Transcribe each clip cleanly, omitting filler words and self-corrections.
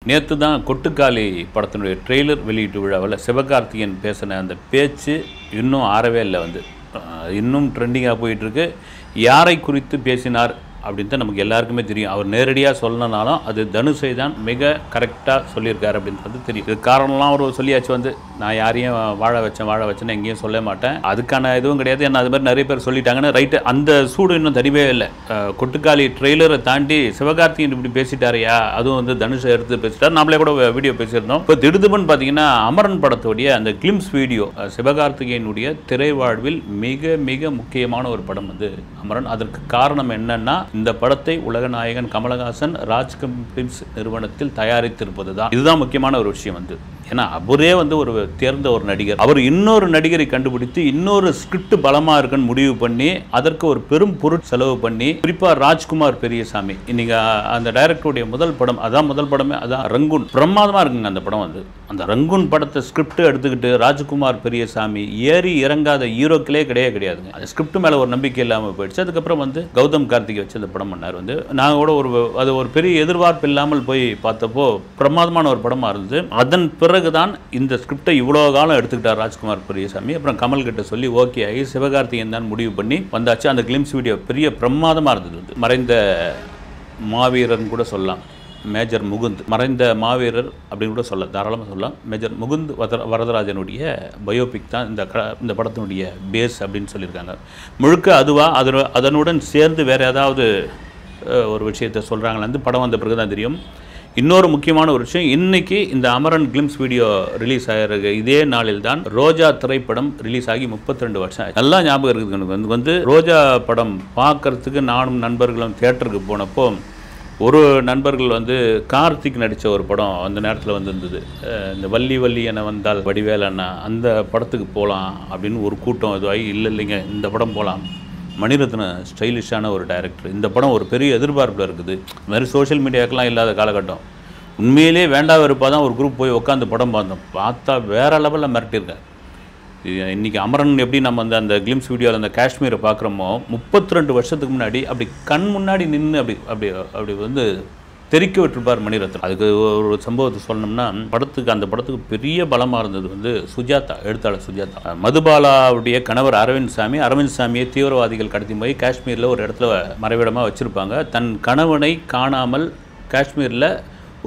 நேற்று தான் கொட்டுக்காளி படத்தினுடைய ட்ரெய்லர் வெளியீட்டு விழாவில் சிவகார்த்திகேயன் பேசின அந்த பேச்சு இன்னும் ஆறவே இல்லை. இன்னும் ட்ரெண்டிங்காக போயிட்டுருக்கு. யாரை குறித்து பேசினார் அப்படின்னு தான் நமக்கு எல்லாருக்குமே தெரியும். அவர் நேரடியாக சொல்லனாலும் அது தனுஷை தான் மிக கரெக்டாக சொல்லியிருக்காரு அப்படின்றது தெரியும். இது காரணம்லாம் அவர் சொல்லியாச்சு. நான் யாரையும் வாழ வச்சேன்னு எங்கேயும் சொல்ல மாட்டேன், அதுக்கான இதுவும் கிடையாது. ஏன்னா அது மாதிரி நிறைய பேர் சொல்லிட்டாங்கன்னு ரைட்டு. அந்த சூடு இன்னும் தனிவே இல்லை. கொட்டுக்காளி ட்ரெய்லரை தாண்டி சிவகார்த்திகேயன் இப்படி பேசிட்டாரையா, அதுவும் தனுஷை எடுத்து பேசிட்டார். நம்மளே கூட வீடியோ பேசியிருந்தோம். இப்போ திடுதுபன் பார்த்தீங்கன்னா அமரன் படத்துடைய அந்த கிளிம்ஸ் வீடியோ, சிவகார்த்திகேயனுடைய திரைவாழ்வில் மிக மிக முக்கியமான ஒரு படம் அமரன். அதற்கு காரணம் என்னன்னா, இந்த படத்தை உலகநாயகன் கமலஹாசன் ராஜ்கம் பிலிம்ஸ் நிறுவனத்தில் தயாரித்திருப்பது தான். இதுதான் முக்கியமான ஒரு விஷயம். ஏன்னா அவரே ஒரு தேர்ந்த ஒரு நடிகர். அவர் இன்னொரு நடிகரை கண்டுபிடித்து இன்னொரு ஸ்கிரிப்ட் பலமா இருக்குன்னு முடிவு பண்ணி அதற்கு ஒரு பெரும் பொருட்செலவு பண்ணி, குறிப்பா ராஜ்குமார் பெரியசாமி, இன்னைக்கு அந்த டைரக்டருடைய முதல் படமே அதான் ரங்கூன். பிரமாதமா இருக்குங்க அந்த படம். அந்த ரங்கூன் படத்தை ஸ்கிரிப்ட் எடுத்துக்கிட்டு ராஜ்குமார் பெரியசாமி ஏறி இறங்காத ஹீரோக்களே கிடையாதுங்க. அந்த ஸ்கிரிப்ட் மேல ஒரு நம்பிக்கை இல்லாமல் போயிடுச்சு. அதுக்கப்புறம் கௌதம் கார்த்திகை வச்சு அந்த படம் பண்ணார். நாங்கள் கூட ஒரு பெரிய எதிர்பார்ப்பு இல்லாமல் போய் பார்த்தப்போ பிரமாதமான ஒரு படமா இருந்தது. அதன் பிறகுதான் இந்த ஸ்கிரிப்டை இவ்வளோ காலம் எடுத்துக்கிட்டார் ராஜ்குமார் பெரியசாமி. அப்புறம் கமல் கிட்ட சொல்லி ஓகே ஆகி சிவகார்த்திகேயன் தான் முடிவு பண்ணி வந்தாச்சு. அந்த கிளிம்ஸ் வீடியோ பெரிய பிரமாதமாக இருந்தது. மறைந்த மாவீரன் கூட சொல்லலாம், மேஜர் முகுந்த். மறைந்த மாவீரர் அப்படின்னு கூட தாராளமாக சொல்லலாம். மேஜர் முகுந்த் வரதராஜனுடைய பயோபிக் தான் இந்த படத்தினுடைய பேஸ் அப்படின்னு சொல்லியிருக்காங்க. முழுக்க அதுவா அதனுடன் சேர்ந்து வேறு ஏதாவது ஒரு விஷயத்தை சொல்கிறாங்களா படம் வந்த பிறகு தான் தெரியும். இன்னொரு முக்கியமான ஒரு விஷயம், இன்னைக்கு இந்த அமரன் கிளிம்ஸ் வீடியோ ரிலீஸ் ஆகிருக்கு. இதே நாளில் தான் ரோஜா திரைப்படம் ரிலீஸ் ஆகி 32 வருஷம் ஆச்சு. நல்லா ஞாபகம் இருக்குது எனக்கு. ரோஜா படம் பார்க்கறதுக்கு நானும் நண்பர்களும் தியேட்டருக்கு போனப்போ ஒரு நண்பர்கள் கார்த்திக் நடித்த ஒரு படம் அந்த நேரத்தில் இருந்தது. இந்த வள்ளி வள்ளி என வந்தால் வடிவேலண்ணா, அந்த படத்துக்கு போகலாம் அப்படின்னு ஒரு கூட்டம் இதுவாகி, இல்லைங்க இந்த படம் போகலாம், மணிரத்ன ஸ்டைலிஷான ஒரு டைரக்டர், இந்த படம் ஒரு பெரிய எதிர்பார்ப்பில் இருக்குது. இந்த மாதிரி சோஷியல் மீடியாக்கெலாம் இல்லாத காலகட்டம். உண்மையிலே வேண்டாம் வெறுப்பாக தான் ஒரு குரூப் போய் உட்காந்து படம் பார்த்தா வேறு லெவலில் மிரட்டியிருக்கேன். இன்றைக்கி அமரன் எப்படி நம்ம அந்த கிளிம்ஸ் வீடியோவில் அந்த காஷ்மீரை பார்க்குறோமோ, 32 வருஷத்துக்கு முன்னாடி அப்படி கண் முன்னாடி நின்று அப்படி தெரிக்க விட்டுருப்பார் மணிரத்னம். அதுக்கு ஒரு சம்பவத்தை சொல்லணும்னா, அந்த படத்துக்கு பெரிய பலமாக இருந்தது சுஜாதா, எழுத்தாளர் சுஜாதா. மதுபாலாவுடைய கணவர் அரவிந்த் சாமியை தீவிரவாதிகள் கடத்தி போய் காஷ்மீரில் ஒரு இடத்துல மறைவிடமாக வச்சுருப்பாங்க. தன் கணவனை காணாமல் காஷ்மீரில்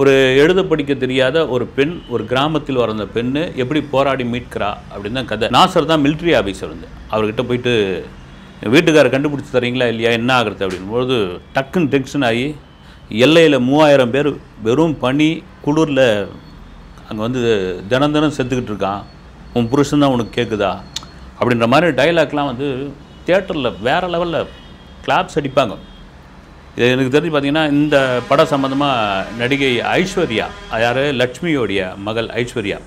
ஒரு எழுத படிக்க தெரியாத ஒரு பெண், ஒரு கிராமத்தில் வளர்ந்த பெண்ணு எப்படி போராடி மீட்கிறா அப்படின்னு தான் கதை. நாசர் தான் மிலிட்ரி ஆஃபீஸர். அவர்கிட்ட போயிட்டு வீட்டுக்காரர் கண்டுபிடிச்சி தரீங்களா இல்லையா, என்ன ஆகுறது அப்படின்போது டக்குன்னு டென்ஷன் ஆகி, எல்லையில் 3000 பேர் வெறும் பனி குளிரில் அங்கே தினம் செத்துக்கிட்டு இருக்கான், உன் புருஷன் தான் உனக்கு கேட்குதா அப்படின்ற மாதிரி டைலாக்லாம் தியேட்டரில் வேறு லெவலில் கிளாப்ஸ் அடிப்பாங்க. இது எனக்கு தெரிஞ்சு பார்த்தீங்கன்னா, இந்த படம் சம்மந்தமாக நடிகை ஐஸ்வர்யா, யார் லக்ஷ்மியோடைய மகள் ஐஸ்வர்யா,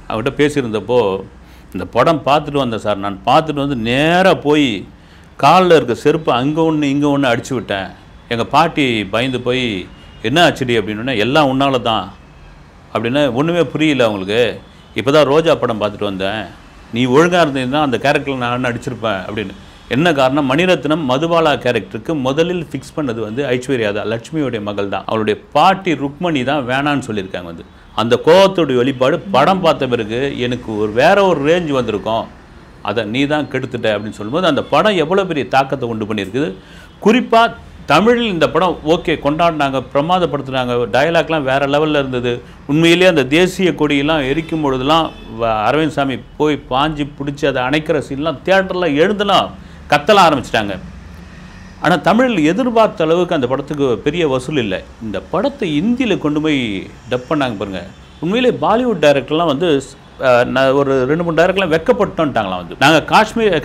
அவங்ககிட்ட பேசியிருந்தப்போ, இந்த படம் பார்த்துட்டு வந்தேன் சார், நான் பார்த்துட்டு நேராக போய் காலில் இருக்க செருப்பு அங்கே ஒன்று இங்கே ஒன்று அடிச்சு விட்டேன். எங்கள் பாட்டி பயந்து போய் என்ன ஆச்சுடி அப்படின்னா, எல்லாம் உன்னால தான் அப்படின்னா, ஒன்றுமே புரியல அவங்களுக்கு. இப்போ தான் ரோஜா படம் பார்த்துட்டு வந்தேன், நீ ஒழுங்காக இருந்தீங்கன்னா அந்த கேரக்டரில் நான் அடிச்சிருப்பேன் அப்படின்னு. என்ன காரணம், மணிரத்னம் மதுபாலா கேரக்டருக்கு முதலில் ஃபிக்ஸ் பண்ணது ஐஸ்வர்யா தான், லட்சுமியோடைய மகள் தான். அவளுடைய பாட்டி ருக்மணி தான் வேணான்னு சொல்லியிருக்காங்க. அந்த கோபத்துடைய வெளிப்பாடு படம் பார்த்த பிறகு எனக்கு வேற ஒரு ரேஞ்ச் வந்திருக்கும், அதை நீ தான் கெடுத்துட்ட அப்படின்னு சொல்லும்போது அந்த படம் எவ்வளோ பெரிய தாக்கத்தை உண்டு பண்ணியிருக்குது. குறிப்பாக தமிழில் இந்த படம் ஓகே கொண்டாடினாங்க, பிரமாதப்படுத்தினாங்க, டயலாக்லாம் வேறு லெவலில் இருந்தது. உண்மையிலேயே அந்த தேசிய கொடியெல்லாம் எரிக்கும் பொழுதுலாம் அரவிந்த் சாமி போய் பாஞ்சி பிடிச்சி அதை அணைக்கிற சீன்லாம் தியேட்டரில் எழுதலாம் கத்தலாம் ஆரம்பிச்சிட்டாங்க. ஆனால் தமிழில் எதிர்பார்த்த அளவுக்கு அந்த படத்துக்கு பெரிய வசூல் இல்லை. இந்த படத்தை இந்தியில் கொண்டு போய் டப் பண்ணாங்க பாருங்கள். உண்மையிலே பாலிவுட் டைரக்டர்லாம் ஒரு 2-3 டைரக்டர்லாம் வெக்கப்பட்டோன்ட்டாங்களாம். நாங்கள்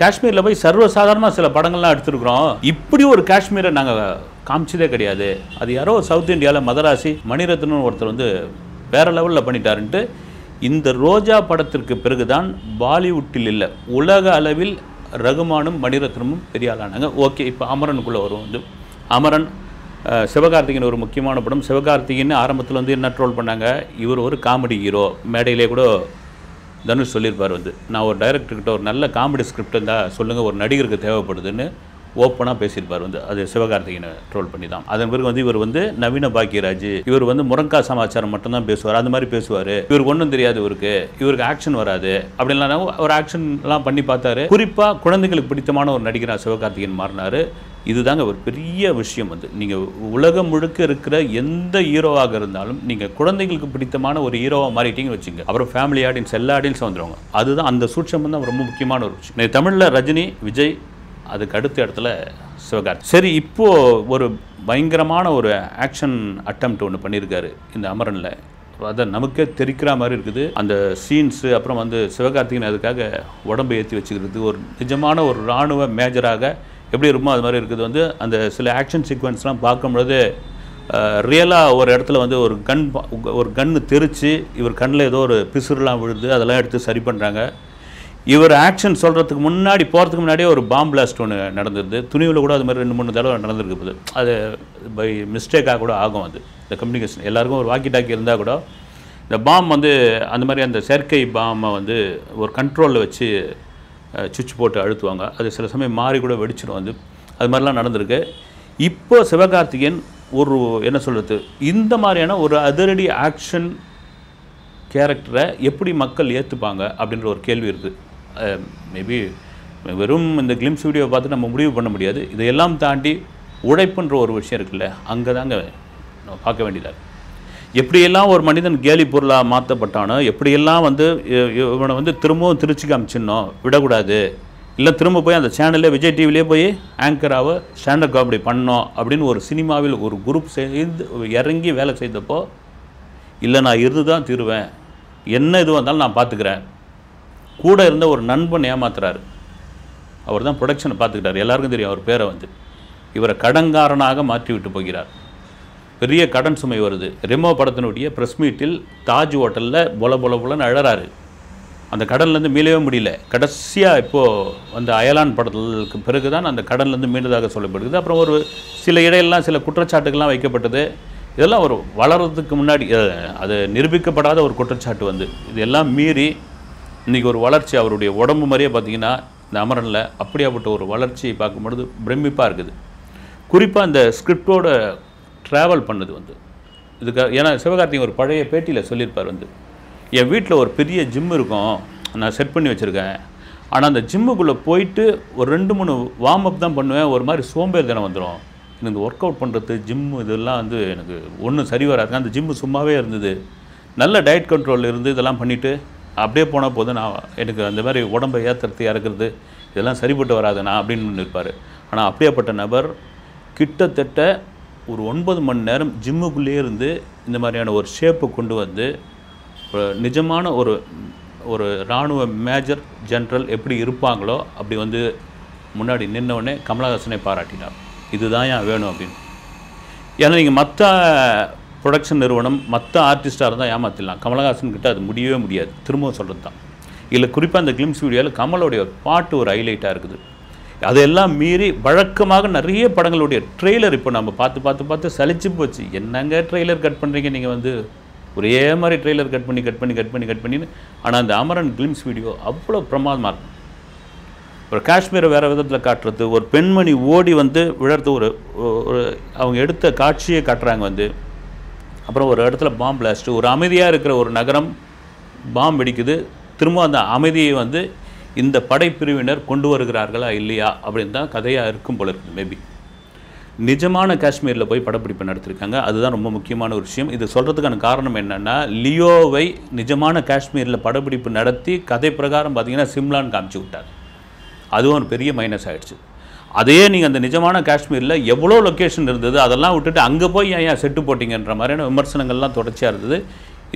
காஷ்மீரில் போய் சர்வசாதாரணமாக சில படங்கள்லாம் எடுத்துருக்குறோம், இப்படி ஒரு காஷ்மீரை நாங்கள் காமிச்சதே கிடையாது. அது யாரோ சவுத் இந்தியாவில் மதராசி மணிரத்னம் ஒருத்தர் வேறு லெவலில் பண்ணிட்டாருன்ட்டு இந்த ரோஜா படத்திற்கு பிறகுதான் பாலிவுட்டில் இல்லை, உலக அளவில் ரகுமானும் மணிரத்னமும் பெரிய ஆளானாங்க. ஓகே, இப்போ அமரனுக்குள்ளே வரும். அமரன் சிவகார்த்திகேயன் ஒரு முக்கியமான படம். சிவகார்த்திகேயன் ஆரம்பத்தில் என்ன ட்ரோல் பண்ணாங்க, இவர் ஒரு காமெடி ஹீரோ. மேடையிலே கூட தனுஷ் சொல்லியிருப்பார், நான் ஒரு டைரக்டர்கிட்ட ஒரு நல்ல காமெடி ஸ்கிரிப்ட் இருந்தால் சொல்லுங்கள், ஒரு நடிகருக்கு தேவைப்படுதுன்னு ஓப்பனாக பேசியிருப்பார் வந்து. அது சிவகார்த்திகேயனை ட்ரோல் பண்ணி தான். அதன் பிறகு வந்து இவர் வந்து நவீன பாக்கியராஜ், இவர் வந்து முரங்கா சமாச்சாரம் மட்டும்தான் பேசுவார், அந்த மாதிரி பேசுவார், இவருக்கு ஒன்றும் தெரியாது, இவருக்கு ஆக்ஷன் வராது அப்படின்லாம் ஒரு ஆக்ஷன்லாம் பண்ணி பார்த்தாரு. குறிப்பாக குழந்தைகளுக்கு பிடித்தமான ஒரு நடிகராக சிவகார்த்திகேயன் மாறினார். இதுதாங்க ஒரு பெரிய விஷயம் வந்து. நீங்கள் உலகம் முழுக்க இருக்கிற எந்த ஹீரோவாக இருந்தாலும் நீங்கள் குழந்தைகளுக்கு பிடித்தமான ஒரு ஹீரோவாக மாறிட்டீங்கன்னு வச்சுங்க, அப்புறம் ஃபேமிலி ஆடியன்ஸ் எல்லா ஆடியன்ஸும் வந்துடுவாங்க. அதுதான் அந்த சூட்சம் தான் ரொம்ப முக்கியமான ஒரு விஷயம். தமிழில் ரஜினி, விஜய், அதுக்கு அடுத்த இடத்துல சிவகார்த்தி. சரி, இப்போது ஒரு பயங்கரமான ஒரு ஆக்ஷன் அட்டெம்ப்ட் ஒன்று பண்ணியிருக்காரு இந்த அமரனில். அதை நமக்கே தெரிக்கிற மாதிரி இருக்குது அந்த சீன்ஸு. அப்புறம் வந்து சிவகார்த்திகேயன் அதுக்காக உடம்பை ஏற்றி வச்சுக்கிறது, ஒரு நிஜமான ஒரு இராணுவ மேஜராக எப்படி இருக்குமோ அது மாதிரி இருக்குது வந்து. அந்த சில ஆக்ஷன் சீக்வன்ஸ்லாம் பார்க்கும்பொழுது ரியலாக ஒரு இடத்துல வந்து ஒரு கன்று தெரித்து இவர் கண்ணில் ஏதோ ஒரு பிசுறுலாம் விழுது, அதெல்லாம் எடுத்து சரி பண்ணுறாங்க. இவர் ஆக்ஷன் சொல்கிறதுக்கு முன்னாடி போகிறதுக்கு முன்னாடியே ஒரு பாம் பிளாஸ்ட் ஒன்று நடந்துருது. துணிவில் கூட அது மாதிரி 2-3 தடவை நடந்துருக்கு. அது பை மிஸ்டேக்காக கூட ஆகும். அது இந்த கம்யூனிகேஷன் எல்லாருக்கும் ஒரு வாக்கி டாக்கி இருந்தால் கூட இந்த பாம் வந்து அந்த மாதிரி அந்த செயற்கை பாமை வந்து ஒரு கண்ட்ரோலில் வச்சு சுவிட்ச் போட்டு அழுத்துவாங்க. அது சில சமயம் மாறி கூட வெடிச்சிடும் வந்து. அது மாதிரிலாம் நடந்திருக்கு. இப்போ சிவகார்த்திகேயன் ஒரு என்ன சொல்கிறது, இந்த மாதிரியான ஒரு அதிரடி ஆக்ஷன் கேரக்டரை எப்படி மக்கள் ஏற்றுப்பாங்க அப்படின்ற ஒரு கேள்வி இருக்குது. மேபி வெறும் இந்த கிளிம்ஸ் வீடியோவை பார்த்து நம்ம முடிவு பண்ண முடியாது. இதையெல்லாம் தாண்டி உழைப்புன்ற ஒரு விஷயம் இருக்குல்ல, அங்கே தாங்க நம்ம பார்க்க வேண்டியதாக. எப்படியெல்லாம் ஒரு மனிதன் கேலி பொருளாக மாற்றப்பட்டானோ, எப்படியெல்லாம் வந்து இவனை வந்து திரும்பவும் திருச்சிக்கு அமைச்சிடணும், விடக்கூடாது, இல்லை திரும்ப போய் அந்த சேனலில் விஜய் டிவிலே போய் ஆங்கராக ஸ்டாண்டப் காமெடி பண்ணோம் அப்படின்னு ஒரு சினிமாவில் ஒரு குரூப் சேர்ந்து இறங்கி வேலை செய்தப்போ, இல்லை நான் இருந்து தான் தீருவேன், என்ன இது வந்தாலும் நான் பார்த்துக்கிறேன், கூட இருந்த ஒரு நண்பன் ஏமாத்துறாரு, அவர் தான் ப்ரொடக்ஷனை பார்த்துக்கிட்டார், எல்லாருக்கும் தெரியும் அவர் பேரை வந்து. இவரை கடன்காரனாக மாற்றி விட்டு போகிறார். பெரிய கடன் சுமை வருது. ரெமோ படத்தினுடைய ப்ரெஸ் மீட்டில் தாஜ் ஹோட்டலில் பொலன்னு அழறாரு. அந்த கடன்லேருந்து மீளவே முடியல. கடைசியாக இப்போது அந்த அயலான் படத்துக்கு பிறகு தான் அந்த கடன்லேருந்து மீண்டதாக சொல்லப்படுது. அப்புறம் ஒரு சில இடையெல்லாம் சில குற்றச்சாட்டுகள்லாம் வைக்கப்பட்டது. இதெல்லாம் ஒரு வளர்கிறதுக்கு முன்னாடி அது நிரூபிக்கப்படாத ஒரு குற்றச்சாட்டு வந்து. இதெல்லாம் மீறி இன்றைக்கி ஒரு வளர்ச்சி, அவருடைய உடம்பு மாதிரியே பார்த்திங்கன்னா இந்த அமரனில் அப்படியாப்பட்ட ஒரு வளர்ச்சியை பார்க்கும்பொழுது பிரமிப்பாக இருக்குது. குறிப்பாக அந்த ஸ்கிரிப்டோட ட்ராவல் பண்ணுது வந்து இதுக்காக. ஏன்னா சிவகார்த்திகேயன் ஒரு பழைய பேட்டியில் சொல்லியிருப்பார் வந்து, என் வீட்டில் ஒரு பெரிய ஜிம் இருக்கும், நான் செட் பண்ணி வச்சுருக்கேன், ஆனால் அந்த ஜிம்முக்குள்ளே போயிட்டு ஒரு 2-3 வார்ம் அப் தான் பண்ணுவேன், ஒரு மாதிரி சோம்பேறி தினம் வந்துடும், எனக்கு ஒர்க் அவுட் பண்ணுறது ஜிம்மு இதெல்லாம் வந்து எனக்கு ஒன்றும் சரி வராது. அந்த ஜிம்மு சும்மாவே இருந்தது, நல்ல டயட் கண்ட்ரோலில் இருந்து இதெல்லாம் பண்ணிவிட்டு அப்படியே போனால் போதும், நான் எனக்கு அந்த மாதிரி உடம்பை ஏற்றுறது இறக்குறது இதெல்லாம் சரிப்பட்டு வராது நான் அப்படின்னு இருப்பார். ஆனால் அப்படியேப்பட்ட நபர் கிட்டத்தட்ட ஒரு 9 மணி நேரம் ஜிம்முக்குள்ளேயே இருந்து இந்த மாதிரியான ஒரு ஷேப்பை கொண்டு வந்து நிஜமான ஒரு இராணுவ மேஜர் ஜென்ரல் எப்படி இருப்பாங்களோ அப்படி வந்து முன்னாடி நின்னவுடனே கமலஹாசனை பாராட்டினார். இதுதான் ஏன் வேணும் அப்படின்னு. ஏன்னா நீங்கள் மற்ற ப்ரொடக்ஷன் நிறுவனம் மற்ற ஆர்டிஸ்டாக இருந்தால் ஏமாற்றிடலாம், கமலஹாசன் கிட்ட அது முடியவே முடியாது. திரும்பவும் சொல்கிறது தான். இல்லை குறிப்பாக அந்த கிளிம்ஸ் வீடியோவில் கமலோடைய பாட்டு ஒரு ஹைலைட்டாக இருக்குது. அதெல்லாம் மீறி வழக்கமாக நிறைய படங்களுடைய ட்ரெய்லர் இப்போ நம்ம பார்த்து சலிச்சு போச்சு. என்னங்க ட்ரெய்லர் கட் பண்ணுறீங்க நீங்கள் வந்து, ஒரே மாதிரி ட்ரெய்லர் கட் பண்ணின்னு. ஆனால் அந்த அமரன் கிளிம்ஸ் வீடியோ அவ்வளோ பிரமாதமாக இருக்கும். ஒரு காஷ்மீரை வேறு விதத்தில் காட்டுறது, ஒரு பெண்மணி ஓடி வந்து விழறது, ஒரு அவங்க எடுத்த காட்சியை காட்டுறாங்க வந்து. அப்புறம் ஒரு இடத்துல பாம் பிளாஸ்ட்டு, ஒரு அமைதியாக இருக்கிற ஒரு நகரம் பாம் வெடிக்குது, திரும்ப அந்த அமைதியை வந்து இந்த படைப்பிரிவினர் கொண்டு வருகிறார்களா இல்லையா அப்படின்னு தான் கதையாக இருக்கும் போல இருக்குது. மேபி நிஜமான காஷ்மீரில் போய் படப்பிடிப்பு நடத்திருக்காங்க, அதுதான் ரொம்ப முக்கியமான ஒரு விஷயம். இது சொல்கிறதுக்கான காரணம் என்னென்னா, லியோவை நிஜமான காஷ்மீரில் படப்பிடிப்பு நடத்தி கதை பிரகாரம் பார்த்திங்கன்னா சிம்லான்னு காமிச்சு விட்டார். அதுவும் ஒரு பெரிய மைனஸ் ஆகிடுச்சு. அதே நீங்கள் அந்த நிஜமான காஷ்மீரில் எவ்வளோ லொக்கேஷன் இருந்தது, அதெல்லாம் விட்டுட்டு அங்கே போய் ஏன் செட்டு போட்டிங்கன்ற மாதிரியான விமர்சனங்கள்லாம் தொடர்ச்சியாக இருந்தது.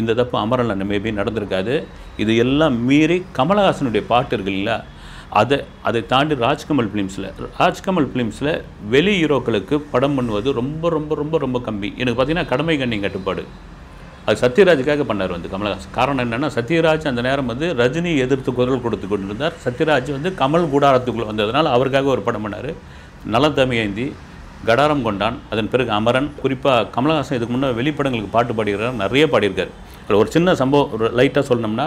இந்த தப்பு அமரனில் மேபி நடந்திருக்காது. இது எல்லாம் மீறி கமலஹாசனுடைய பாட்டு இருக்குல்ல, அதை தாண்டி ராஜ்கமல் ஃபிலிம்ஸில் வெளி ஹீரோக்களுக்கு படம் பண்ணுவது ரொம்ப ரொம்ப ரொம்ப ரொம்ப கம்மி. எனக்கு பார்த்திங்கன்னா கடமை கண்ணியம் கட்டுப்பாடு அது சத்யராஜுக்காக பண்ணார் வந்து கமலஹாசன். காரணம் என்னென்னா, சத்யராஜ் அந்த நேரம் வந்து ரஜினி எதிர்த்து குரல் கொடுத்து கொண்டிருந்தார். சத்யராஜ் வந்து கமல் கூடாரத்துக்குள்ளே வந்ததுனால அவருக்காக ஒரு படம் பண்ணார். நலத்தமியந்தி, கடாரம் கொண்டான், அதன் பிறகு அமரன். குறிப்பாக கமலஹாசன் இதுக்கு முன்னே வெளிப்படங்களுக்கு பாட்டு பாடிக்கிறார், நிறைய பாடியிருக்கார். ஒரு சின்ன சம்பவம் ஒரு லைட்டாக சொல்லணும்னா,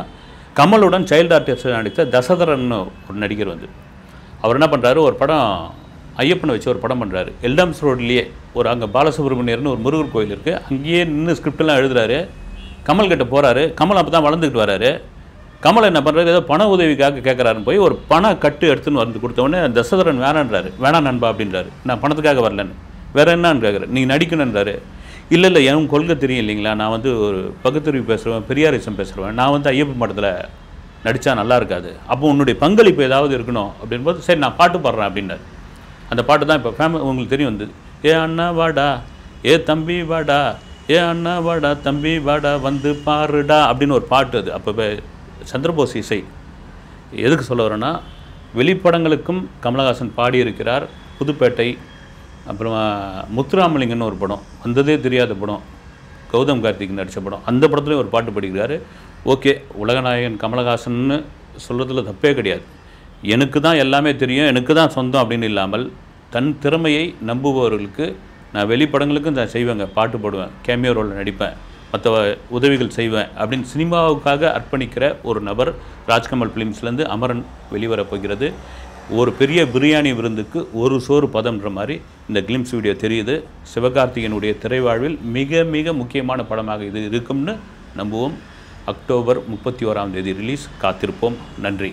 கமலுடன் சைல்டு ஆர்டிஸ்ட் நடித்த தசதரன் ஒரு நடிகர் வந்து அவர் என்ன பண்ணுறாரு, ஒரு படம் ஐயப்பனை வச்சு ஒரு படம் பண்ணுறாரு. எல்டாம்ஸ் ரோட்லேயே ஒரு அங்கே பாலசுப்ரமணியர்னு ஒரு முருகர் கோயில் இருக்குது, அங்கேயே நின்று ஸ்கிரிப்டெல்லாம் எழுதுறாரு. கமல் கிட்ட போகிறாரு. கமல் அப்போ தான் வளர்ந்துக்கிட்டு வராரு. கமல் என்ன பண்ணுறாரு, ஏதோ பண உதவிக்காக கேட்குறாருன்னு போய் ஒரு பண கட்டு எடுத்துன்னு வந்து கொடுத்தவொடனே தசரதன் வேணான்றாரு. வேணாம் நண்பா அப்படின்றாரு. நான் பணத்துக்காக வரலன்னு. வேறு என்னான்னு கேட்குறேன். நீங்கள் நடிக்கணுன்றாரு. இல்லை இல்லை எனக்கு கொள்கை தெரியும் இல்லைங்களா, நான் வந்து ஒரு பகுத்தறிவு பேசுகிறேன், பெரியாரிசம் பேசுகிறேன், நான் வந்து ஐயப்ப மடத்தில் நடித்தா நல்லா இருக்காது, அப்போ உன்னுடைய பங்களிப்பு ஏதாவது இருக்கணும் அப்படின்போது சரி நான் பாட்டு பாடுறேன் அப்படின்னாரு. அந்த பாட்டு தான் இப்போ உங்களுக்கு தெரியும் வந்து, ஏ அண்ணா வாடா, ஏ தம்பி வாடா, ஏ அண்ணா வாடா தம்பி வாடா வந்து பாருடா அப்படின்னு ஒரு பாட்டு. அது அப்போ சந்திரபோஸ் இசை. எதுக்கு சொல்ல வரேன்னா, வெளிப்படங்களுக்கும் கமலஹாசன் பாடியிருக்கிறார். புதுப்பேட்டை, அப்புறமா முத்துராமலிங்கன்னு ஒரு படம், வந்ததே தெரியாத படம், கௌதம் கார்த்திக் நடித்த படம், அந்த படத்துலேயும் ஒரு பாட்டு படிக்கிறாரு. ஓகே, உலகநாயகன் கமலஹாசன்னு சொல்கிறதுல தப்பே கிடையாது. எனக்கு தான் எல்லாமே தெரியும், எனக்கு தான் சொந்தம் அப்படின்னு இல்லாமல் தன் திறமையை நம்புபவர்களுக்கு நான் வெளிப்படங்களுக்கும் நான் செய்வேங்க, பாட்டு போடுவேன், கேமியோ ரோலில் நடிப்பேன், மற்ற உதவிகள் செய்வேன் அப்படின்னு சினிமாவுக்காக அர்ப்பணிக்கிற ஒரு நபர். ராஜ்கமல் ஃபிலிம்ஸ்லேருந்து அமரன் வெளிவரப் போகிறது. ஒரு பெரிய பிரியாணி விருந்துக்கு ஒரு சோறு பதம்ன்ற மாதிரி இந்த கிளிம்ஸ் வீடியோ தெரியுது. சிவகார்த்திகேயனுடைய திரைவாழ்வில் மிக மிக முக்கியமான படமாக இது இருக்கும்னு நம்புவோம். அக்டோபர் 31ஆம் தேதி ரிலீஸ். காத்திருப்போம். நன்றி.